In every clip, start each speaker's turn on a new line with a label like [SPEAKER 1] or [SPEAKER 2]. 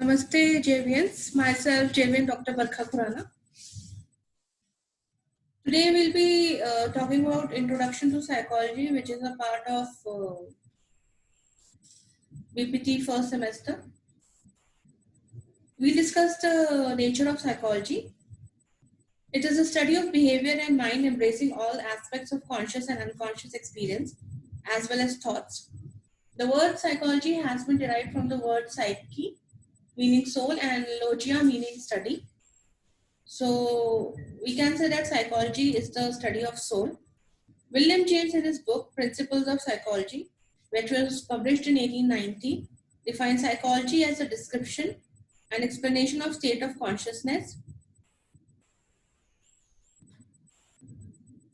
[SPEAKER 1] Namaste, JVNs. Myself, JVN Dr. Barkha Khurana. Today we'll be talking about Introduction to Psychology, which is a part of BPT first semester. We discussed the nature of psychology. It is a study of behavior and mind embracing all aspects of conscious and unconscious experience, as well as thoughts. The word psychology has been derived from the word psyche, meaning soul, and logia, meaning study. So we can say that psychology is the study of soul. William James, in his book Principles of Psychology, which was published in 1890, defined psychology as a description and explanation of state of consciousness.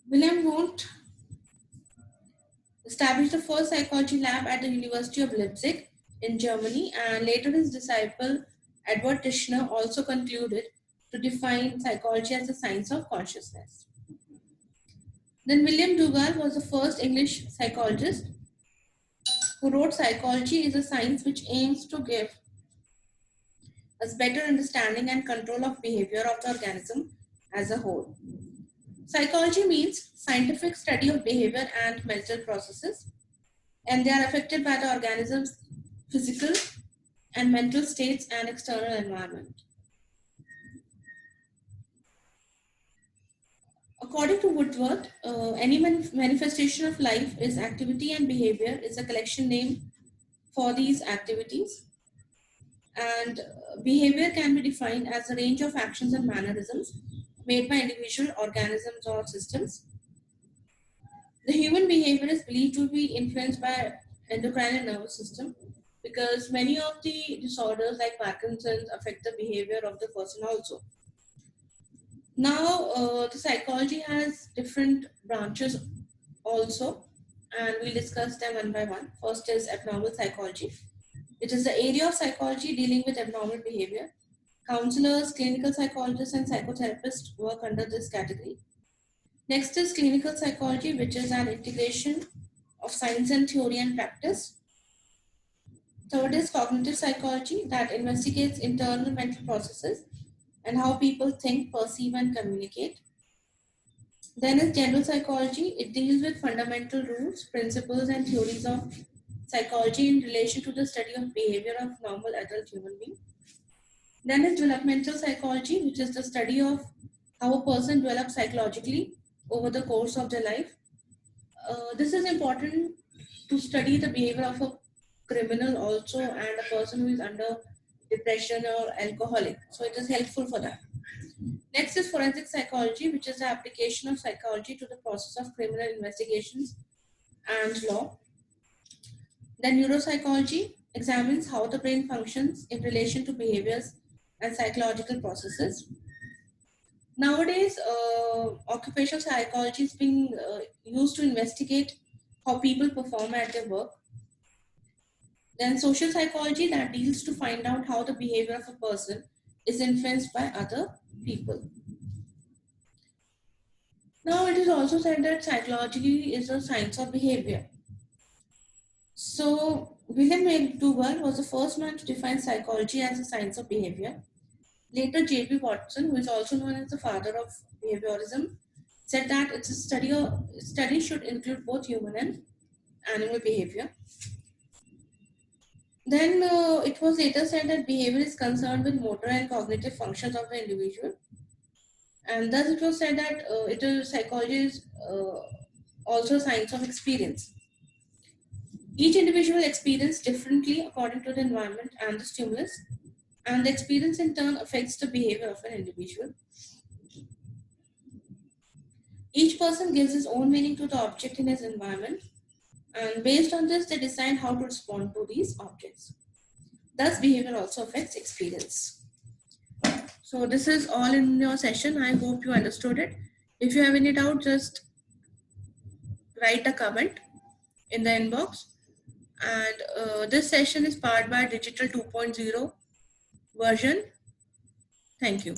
[SPEAKER 1] William Wundt established the first psychology lab at the University of Leipzig in Germany, and later his disciple Edward Tishner also concluded to define psychology as the science of consciousness. Then William Dougal was the first English psychologist who wrote psychology is a science which aims to give us better understanding and control of behavior of the organism as a whole. Psychology means scientific study of behavior and mental processes, and they are affected by the organism's physical and mental states and external environment. According to Woodworth, any manifestation of life is activity, and behavior is a collection name for these activities. And behavior can be defined as a range of actions and mannerisms made by individual organisms or systems. The human behavior is believed to be influenced by endocrine and nervous system because many of the disorders like Parkinson's affect the behavior of the person also. Now, the psychology has different branches also, and we'll discuss them one by one. First is abnormal psychology. It is the area of psychology dealing with abnormal behavior. Counselors, clinical psychologists, and psychotherapists work under this category. Next is clinical psychology, which is an integration of science and theory and practice. Third is cognitive psychology that investigates internal mental processes and how people think, perceive, and communicate. Then is general psychology. It deals with fundamental rules, principles, and theories of psychology in relation to the study of behavior of normal adult human beings. Then is developmental psychology, which is the study of how a person develops psychologically over the course of their life. This is important to study the behavior of a criminal also and a person who is under depression or alcoholic. So it is helpful for that. Next is forensic psychology, which is the application of psychology to the process of criminal investigations and law. Then neuropsychology examines how the brain functions in relation to behaviors and psychological processes. Nowadays, occupational psychology is being used to investigate how people perform at their work. Then social psychology that deals to find out how the behavior of a person is influenced by other people. Now it is also said that psychology is a science of behavior. So William Dougal was the first man to define psychology as a science of behavior. Later, J.B. Watson, who is also known as the father of behaviorism, said that it's a study should include both human and animal behavior. Then it was later said that behavior is concerned with motor and cognitive functions of the individual. And thus it was said that psychology is also a science of experience. Each individual experiences differently according to the environment and the stimulus, and the experience in turn affects the behavior of an individual. Each person gives his own meaning to the object in his environment, and based on this, they decide how to respond to these objects. Thus, behavior also affects experience. So this is all in your session. I hope you understood it. If you have any doubt, just write a comment in the inbox. And this session is powered by Digital 2.0 version. Thank you.